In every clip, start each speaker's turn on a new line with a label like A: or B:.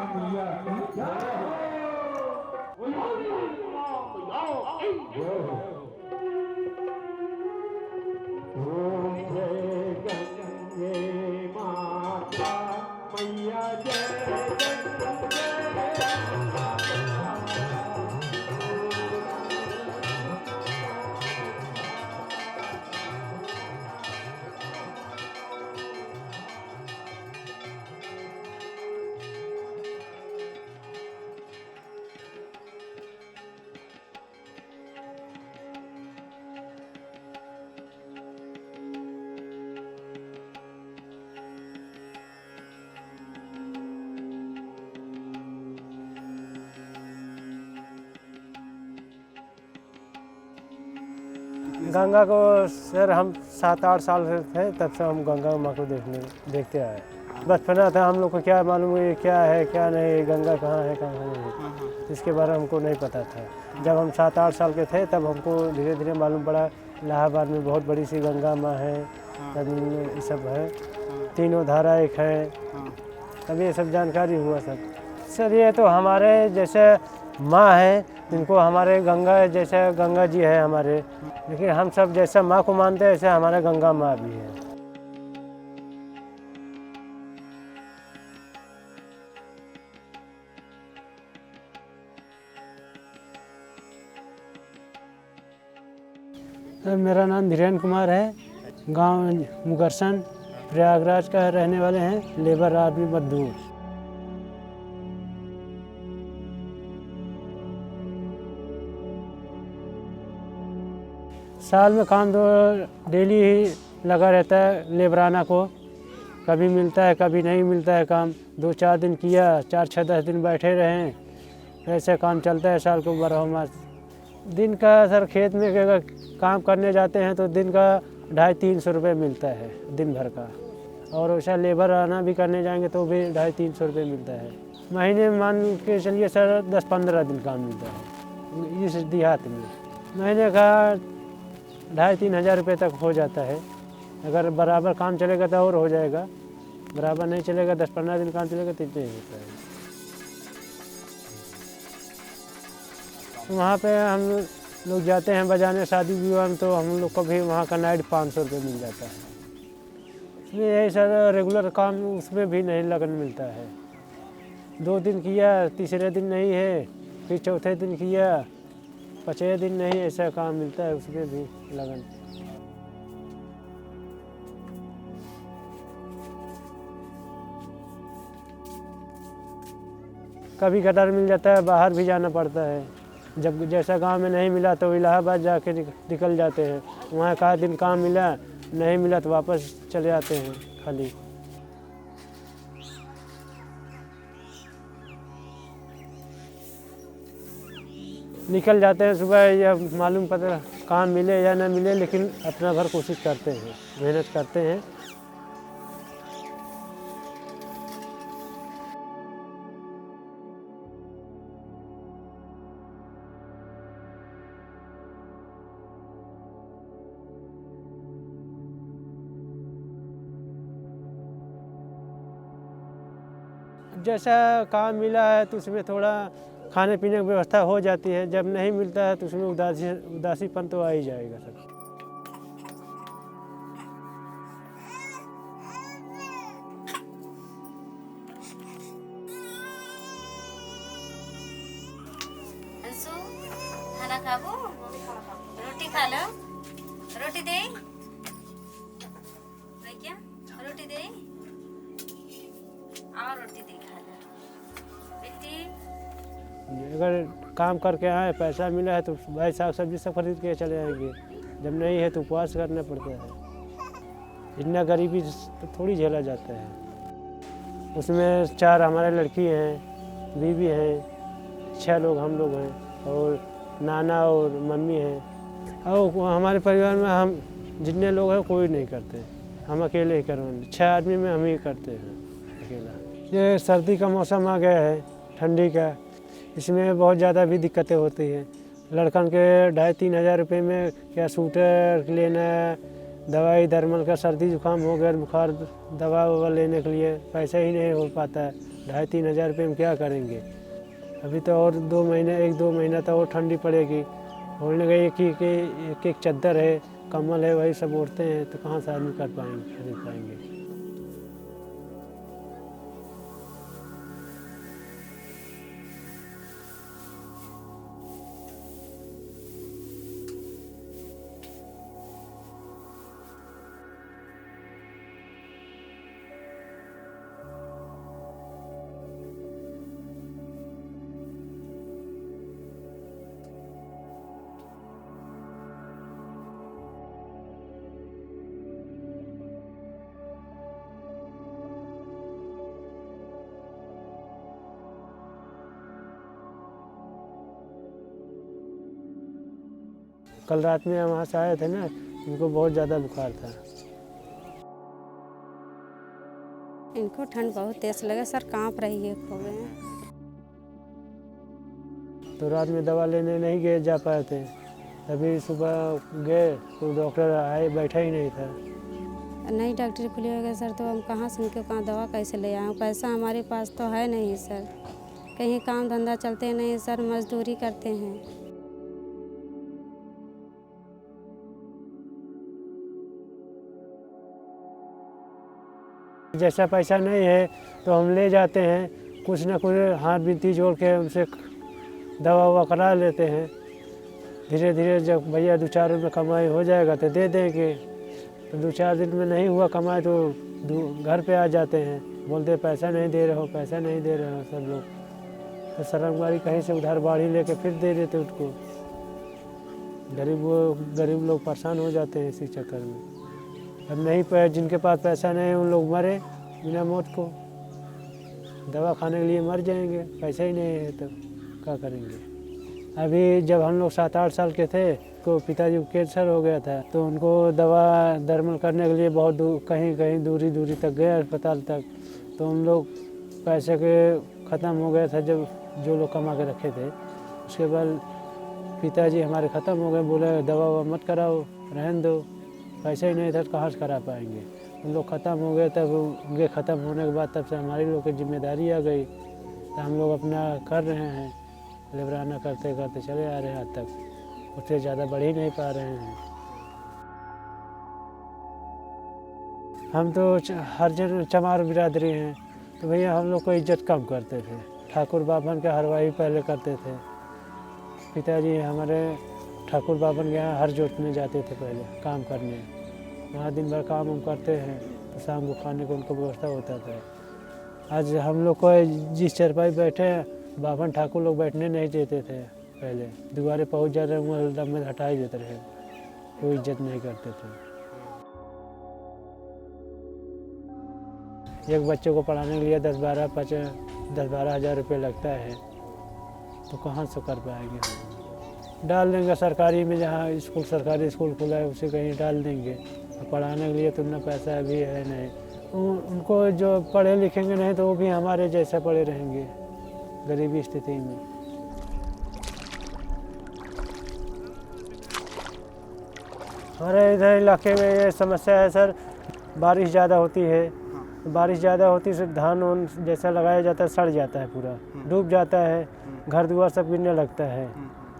A: ओम जय गंगे माता मैया जय
B: गंगा को सर हम 7-8 साल से थे, तब से हम गंगा माँ को देखते आए। बचपना था, हम लोग को क्या मालूम है क्या है क्या नहीं, गंगा कहाँ है कहाँ नहीं, इसके बारे में हमको नहीं पता था। जब हम 7-8 साल के थे तब हमको धीरे धीरे मालूम पड़ा इलाहाबाद में बहुत बड़ी सी गंगा माँ है, ये सब है, तीनों धारा एक है, तब ये सब जानकारी हुआ सब। सर ये तो हमारे जैसे माँ है, जिनको हमारे गंगा जैसे गंगा जी है हमारे, लेकिन हम सब जैसा माँ को मानते हैं ऐसे हमारे गंगा माँ भी है। सर मेरा नाम धीरेन्द्र कुमार है, गांव मुगरसन प्रयागराज का रहने वाले हैं, लेबर आदमी मजदूर। साल में काम तो डेली ही लगा रहता है लेबराना को, कभी मिलता है कभी नहीं मिलता है काम। 2-4 दिन किया, 4-6-10 दिन बैठे रहें, ऐसे काम चलता है साल को 12 मास। दिन का सर खेत में अगर काम करने जाते हैं तो दिन का 250-300 रुपये मिलता है दिन भर का, और वैसा लेबर आना भी करने जाएंगे तो भी 250-300 रुपये मिलता है। महीने में मान के चलिए सर 10-15 दिन काम मिलता है इस देहात में। महीने का 2,500-3 हज़ार रुपये तक हो जाता है। अगर बराबर काम चलेगा तो और हो जाएगा, बराबर नहीं चलेगा 10-15 दिन काम चलेगा तो इतना ही होता है। वहाँ पे हम लोग जाते हैं बजाने शादी विवाह में, तो हम लोग को भी वहाँ का नाइट 500 रुपये मिल जाता है। इसलिए यही सर रेगुलर काम उसमें भी नहीं लगन मिलता है। 2 दिन किया, तीसरे दिन नहीं है, फिर चौथे दिन किया, 5वें दिन नहीं, ऐसा काम मिलता है उसमें भी लगन। कभी कदार मिल जाता है, बाहर भी जाना पड़ता है। जब जैसा गांव में नहीं मिला तो इलाहाबाद जाके निकल जाते हैं, वहाँ का दिन काम मिला, नहीं मिला तो वापस चले आते हैं खाली। निकल जाते हैं सुबह, या मालूम पता काम मिले या न मिले, लेकिन अपना भर कोशिश करते हैं, मेहनत करते हैं। जैसा काम मिला है तो उसमें थोड़ा खाने पीने की व्यवस्था हो जाती है, जब नहीं मिलता है तो उसमें उदासीपन तो आ ही जाएगा सब।
C: अंशु खाना खाबो, रोटी खा लो, रोटी दे क्या, रोटी दे और रोटी दे खा लो बेटी।
B: अगर काम करके आए पैसा मिला है तो भाई साग सब्जी सब खरीद के चले आएंगे, जब नहीं है तो उपवास करना पड़ता है। इतना गरीबी तो थोड़ी झेला जाता है। उसमें 4 हमारे लड़की हैं, बीवी हैं, 6 लोग हम लोग हैं, और नाना और मम्मी हैं। और हमारे परिवार में हम जितने लोग हैं कोई नहीं करते, हम अकेले ही करवाएंगे। 6 आदमी में हम ही करते हैं अकेला। ये सर्दी का मौसम आ गया है, ठंडी का, इसमें बहुत ज़्यादा भी दिक्कतें होती हैं। लड़कन के 2,500-3 हज़ार रुपये में क्या स्वेटर लेना, दवाई दरमल का सर्दी जुकाम हो गया, बुखार दवा ववा लेने के लिए पैसा ही नहीं हो पाता है। 2,500-3 हज़ार रुपये में क्या करेंगे। अभी तो और 2 महीने 1-2 महीना तो और ठंडी पड़ेगी। बोलने का एक एक चद्दर है, कंबल है, वही सब ओढ़ते हैं, तो कहाँ से आदमी कर पाएंगे, खरीद पाएंगे। कल रात में वहाँ से आए थे ना, इनको बहुत ज़्यादा बुखार था।
D: इनको ठंड बहुत तेज लगे सर, कांप रही है खूब।
B: तो रात में दवा लेने नहीं गए जा पाए थे। अभी सुबह गए तो डॉक्टर आए, बैठा ही नहीं था।
D: नई डॉक्टरी खुली होगी सर, तो हम कहाँ से उनके कहाँ दवा कैसे ले आएँ। पैसा हमारे पास तो है नहीं सर, कहीं काम धंधा चलते नहीं सर, मजदूरी करते हैं।
B: जैसा पैसा नहीं है तो हम ले जाते हैं, कुछ ना कुछ हाथ बीती जोड़ के उनसे दवा ववा करा लेते हैं। धीरे धीरे जब भैया 2-4 रुपये कमाई हो जाएगा तो दे देंगे। तो 2-4 दिन में नहीं हुआ कमाई तो घर पे आ जाते हैं, बोलते पैसा नहीं दे रहे हो, पैसा नहीं दे रहे हो सब लोग। तो शर्मगारी कहीं से उधार बाढ़ी लेके फिर दे देते उनको। गरीब लोग परेशान हो जाते हैं इसी चक्कर में। अब नहीं जिनके पास पैसा नहीं है उन लोग मरे बिना मौत को, दवा खाने के लिए मर जाएंगे। पैसा ही नहीं है तो क्या करेंगे। अभी जब हम लोग 7-8 साल के थे तो पिताजी को कैंसर हो गया था, तो उनको दवा दरमल करने के लिए बहुत कहीं दूरी तक गए अस्पताल तक। तो हम लोग पैसे के ख़त्म हो गया था, जब जो लोग कमा के रखे थे। उसके बाद पिताजी हमारे ख़त्म हो गए, बोले दवा ववा मत कराओ, रहने दो, पैसे ही नहीं था तो कहाँ से करा पाएंगे। उन लोग ख़त्म हो गए, तब उनके ख़त्म होने के बाद तब से हमारी लोग की जिम्मेदारी आ गई। तो हम लोग अपना कर रहे हैं, लेबराना करते करते चले आ रहे हैं आज तक। उससे ज़्यादा बढ़ ही नहीं पा रहे हैं। हम तो हर जन चमार बिरादरी हैं, तो भैया हम लोग को इज्जत कम करते थे। ठाकुर बाभन के हरवाही पहले करते थे। पिताजी हमारे ठाकुर बाभन के यहाँ हर जोतने जाते थे पहले काम करने। वहाँ दिन भर काम हम करते हैं, तो शाम को खाने को उनको व्यवस्था होता था। आज हम लोग को जिस चरपाई बैठे हैं, बाभन ठाकुर लोग बैठने नहीं देते थे। पहले दीवारें पहुँच जाते हैं, दम में हटा ही देते रहे, कोई इज्जत नहीं करते थे। एक बच्चे को पढ़ाने के लिए 10-12 हज़ार रुपये लगता है, तो कहाँ से कर पाएंगे हम। डाल देंगे सरकारी में, जहाँ सरकारी स्कूल खुला है उसे कहीं डाल देंगे। पढ़ाने के लिए तो उतना पैसा अभी है नहीं। उनको जो पढ़े लिखेंगे नहीं तो वो भी हमारे जैसे पढ़े रहेंगे गरीबी स्थिति में। हमारे इधर इलाके में ये समस्या है सर, बारिश ज़्यादा होती है। बारिश ज़्यादा होती से धान उन जैसा लगाया जाता है सड़ जाता है, पूरा डूब जाता है, घर द्वार सब गिरने लगता है।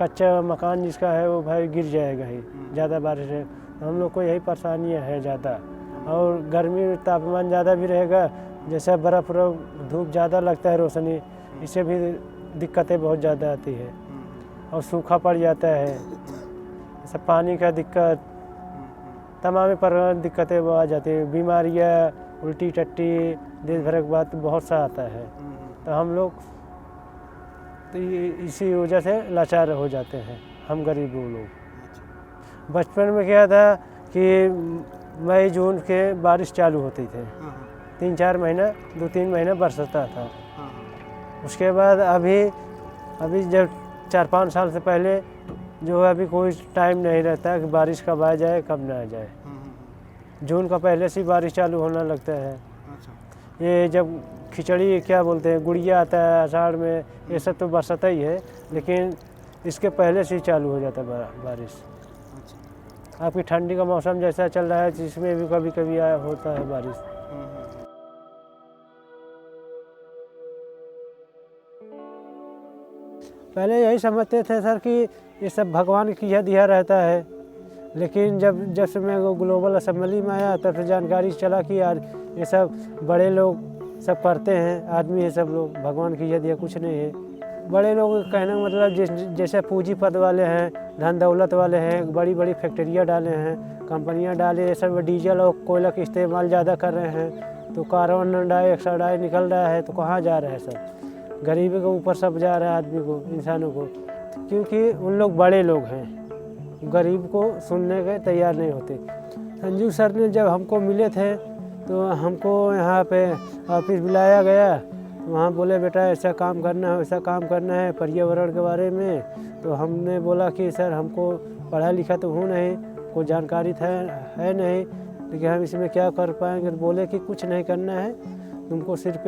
B: कच्चा मकान जिसका है वो भाई गिर जाएगा ही, ज़्यादा बारिश है। हम लोग को यही परेशानियाँ है ज़्यादा। और गर्मी तापमान ज़्यादा भी रहेगा, जैसे बर्फ़ धूप ज़्यादा लगता है, रोशनी, इससे भी दिक्कतें बहुत ज़्यादा आती है। और सूखा पड़ जाता है, जैसे पानी का दिक्कत, तमाम प्रकार दिक्कतें वो आ जाती है। बीमारियाँ, उल्टी टट्टी, देश भर के बाद बहुत सा आता है। तो हम लोग तो इसी वजह से लाचार हो जाते हैं, हम गरीब लोग। बचपन में क्या था कि मई जून के बारिश चालू होती थी, 3-4 महीना 2-3 महीना बरसता था। उसके बाद अभी जब 4-5 साल से पहले जो है, अभी कोई टाइम नहीं रहता कि बारिश कब आ जाए कब ना आ जाए। जून का पहले से बारिश चालू होने लगता है। ये जब खिचड़ी क्या बोलते हैं, गुड़िया आता है आषाढ़ में, ये सब तो बरसता ही है, लेकिन इसके पहले से ही चालू हो जाता है बारिश। आपकी ठंडी का मौसम जैसा चल रहा है, जिसमें भी कभी कभी होता है बारिश। पहले यही समझते थे सर कि ये सब भगवान की यह दिया रहता है, लेकिन जब से मैं वो ग्लोबल असेंबली में आया तब से जानकारी चला कि यार ये सब बड़े लोग सब करते हैं, आदमी है सब लोग, भगवान की यह दिया कुछ नहीं है। बड़े लोग कहने का मतलब जैसे पूंजीपद वाले हैं, धन दौलत वाले हैं, बड़ी बड़ी फैक्ट्रियाँ डाले हैं, कंपनियाँ डाले, ये सब डीजल और कोयला का इस्तेमाल ज़्यादा कर रहे हैं, तो कार्बन डाइऑक्साइड निकल रहा है, तो कहाँ जा रहा है सब, गरीबी के ऊपर सब जा रहा है आदमी को, इंसानों को, क्योंकि उन लोग बड़े लोग हैं, गरीब को सुनने के तैयार नहीं होते। संजीव सर ने जब हमको मिले थे तो हमको यहाँ पे ऑफिस बुलाया गया, वहाँ बोले बेटा ऐसा काम करना है, वैसा काम करना है पर्यावरण के बारे में। तो हमने बोला कि सर हमको पढ़ा लिखा तो हूँ नहीं, कोई जानकारी है नहीं, लेकिन हम इसमें क्या कर पाएंगे। तो बोले कि कुछ नहीं करना है, तुमको सिर्फ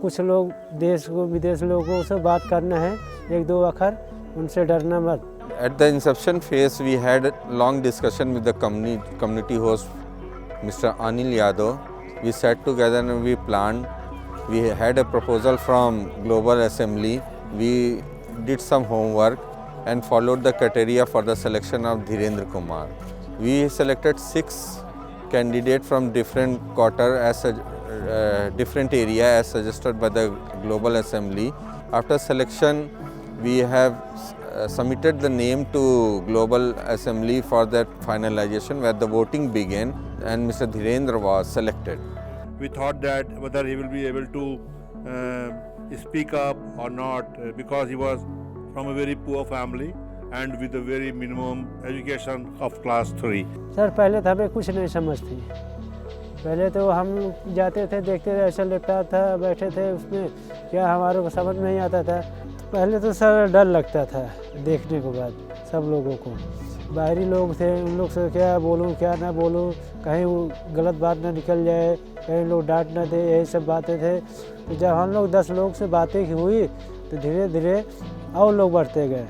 B: कुछ लोग देश को विदेश लोगों से बात करना है, 1-2 अक्षर, उनसे डरना मत।
E: At the inception phase, we had a long discussion with the community host, Mr. Anil Yadav. We sat together and we planned. We had a proposal from Global Assembly. We did some homework and followed the criteria for the selection of Dhirendra Kumar. We selected 6 candidates from different quarter as different area as suggested by the Global Assembly. After selection, we have submitted the name to Global Assembly for that finalization, where the voting began and Mr. Dhirendra was selected.
F: We thought that whether he will be able to speak up or not, because he was from a very poor family and with a very minimum education of class 3.
B: Sir पहले तो हमें कुछ नहीं समझ थी, पहले तो हम जाते थे, देखते थे, ऐसा लैपटॉप था, बैठे थे उसमें, क्या हमारे को समझ नहीं आता था। पहले तो सर डर लगता था देखने के बाद सब लोगों को, बाहरी लोग थे, उन लोग से क्या बोलूं क्या ना बोलूं, कहीं वो गलत बात ना निकल जाए, कहीं लोग डांट ना दे, यही सब बातें थे। तो जब हम लोग 10 लोग से बातें हुई तो धीरे धीरे और लोग बढ़ते गए,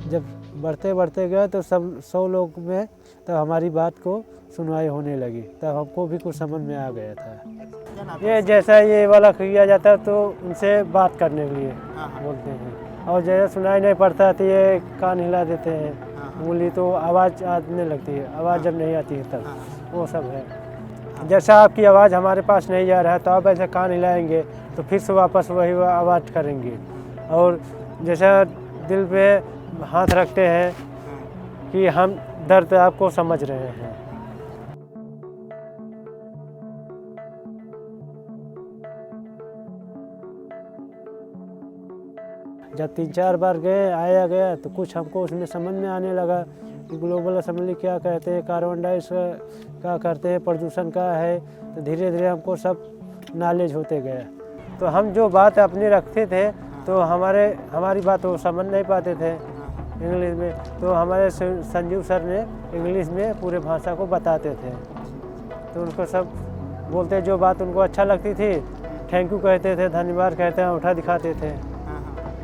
B: जब बढ़ते गए तो सब 100 लोग में तब हमारी बात को सुनवाई होने लगी, तब हमको भी कुछ समझ में आ गया था। ये जैसा ये वाला किया जाता है तो उनसे बात करने के लिए बोलते हैं, और जैसे सुनाई नहीं पड़ता तो ये कान हिला देते हैं, उंगली तो आवाज़ आने लगती है, आवाज़ जब नहीं आती है तब, वो सब है। जैसा आपकी आवाज़ हमारे पास नहीं जा रहा है तो आप ऐसे कान हिलाएंगे तो फिर से वापस वही आवाज़ करेंगे, और जैसा दिल पे हाथ रखते हैं कि हम दर्द आपको समझ रहे हैं। जब 3-4 बार गए आया गया तो कुछ हमको उसमें समझ में आने लगा कि ग्लोबल असेंबली क्या कहते हैं, कार्बन डाइऑक्साइड क्या करते हैं, प्रदूषण क्या है, तो धीरे धीरे हमको सब नॉलेज होते गया। तो हम जो बात अपनी रखते थे तो हमारी बात वो समझ नहीं पाते थे इंग्लिश में, तो हमारे संजीव सर ने इंग्लिश में पूरे भाषा को बताते थे, तो उनको सब बोलते जो बात उनको अच्छा लगती थी थैंक यू कहते थे, धन्यवाद कहते हैं, उठा दिखाते थे।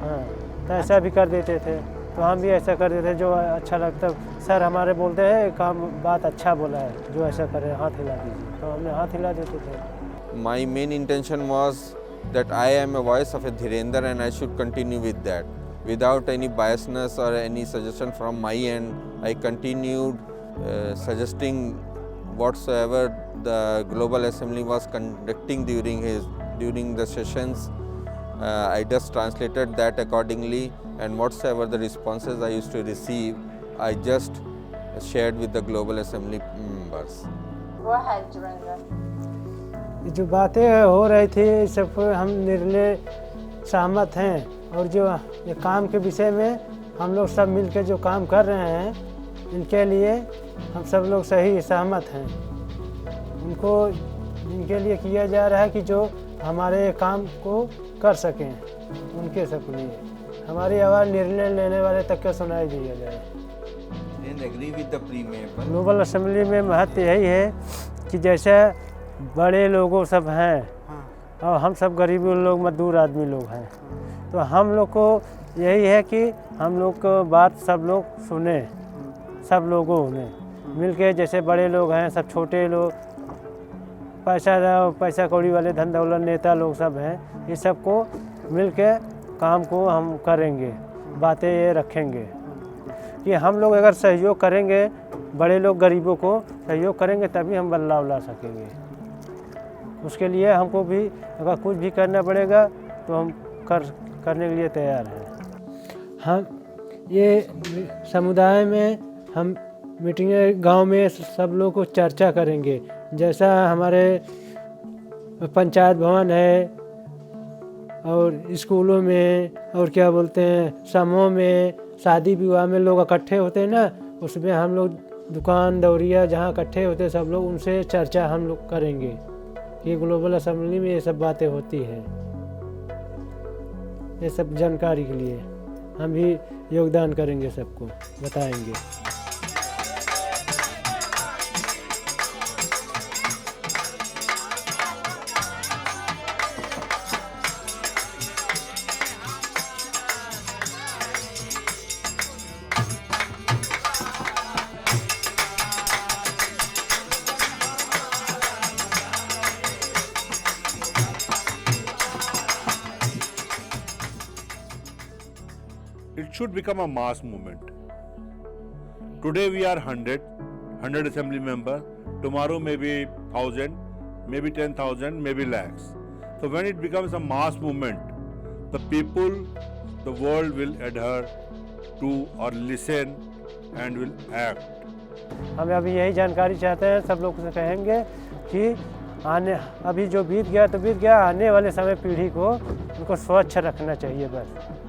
B: हाँ, तो ऐसा भी कर देते थे, तो हम भी ऐसा कर देते जो अच्छा लगता। सर हमारे बोलते हैं काम बात अच्छा बोला है, जो ऐसा करे हाथ हिला दीजिए, तो हमने हाथ हिला देते थे।
E: My main intention was that I am a voice of a Dhirendra and I should continue with that. Without any biasness or any suggestion from my end, I continued suggesting whatsoever the Global Assembly was conducting during the sessions. I just translated that accordingly, and whatsoever the responses I used to receive, I just shared with the Global Assembly members.
C: Go ahead, Dhirendra.
B: जो बातें हो रही थी सब हम निर्णय सहमत हैं, और जो ये काम के विषय में हम लोग सब मिलकर जो काम कर रहे हैं इनके लिए हम सब लोग सही सहमत हैं। उनको इनके लिए किया जा रहा है कि जो हमारे काम को कर सकें, उनके सब लिए हमारी आवाज़ निर्णय लेने वाले तक के सुनाई दिया जाए। ग्लोबल असेंबली में महत्व यही है कि जैसे बड़े लोगों सब हैं और हम सब गरीब लोग मजदूर आदमी लोग हैं, तो हम लोग को यही है कि हम लोग को बात सब लोग सुने, सब लोगों में मिलके, जैसे बड़े लोग हैं सब छोटे लोग, पैसा कौड़ी वाले धन दौलत नेता लोग सब हैं, ये सबको मिलके काम को हम करेंगे, बातें ये रखेंगे कि हम लोग अगर सहयोग करेंगे, बड़े लोग गरीबों को सहयोग करेंगे तभी हम बदलाव ला सकेंगे। उसके लिए हमको भी अगर कुछ भी करना पड़ेगा तो हम करने के लिए तैयार हैं। हम ये समुदाय में हम मीटिंगें गांव में सब लोग को चर्चा करेंगे। जैसा हमारे पंचायत भवन है और स्कूलों में और क्या बोलते हैं समूह में, शादी विवाह में लोग इकट्ठे होते हैं ना, उसमें हम लोग दुकान दौरिया जहाँ इकट्ठे होते हैं सब लोग, उनसे चर्चा हम लोग करेंगे। ये ग्लोबल असेंबली में ये सब बातें होती हैं। ये सब जानकारी के लिए हम भी योगदान करेंगे, सबको बताएंगे।
F: It should become a mass movement. Today we are 100 assembly members. Tomorrow maybe 1,000, maybe 10,000, maybe lakhs. So when it becomes a mass movement, the people, the world will adhere to or listen and will act.
B: हम अभी यही जानकारी चाहते हैं, सब लोग से कहेंगे कि अभी जो बीत गया तो बीत गया, आने वाले समय पीढ़ी को उनको स्वच्छ रखना चाहिए बस।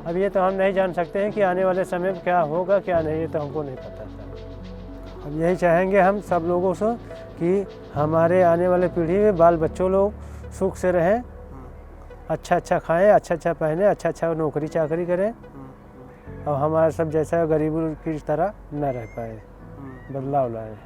B: अब ये तो हम नहीं जान सकते हैं कि आने वाले समय में क्या होगा क्या नहीं, ये तो हमको नहीं पता था। अब यही चाहेंगे हम सब लोगों से कि हमारे आने वाले पीढ़ी में बाल बच्चों लोग सुख से रहें, अच्छा अच्छा खाएं, अच्छा अच्छा पहने, अच्छा अच्छा नौकरी चाकरी करें और हमारा सब जैसा गरीबों की तरह न रह पाए, बदलाव लाएं।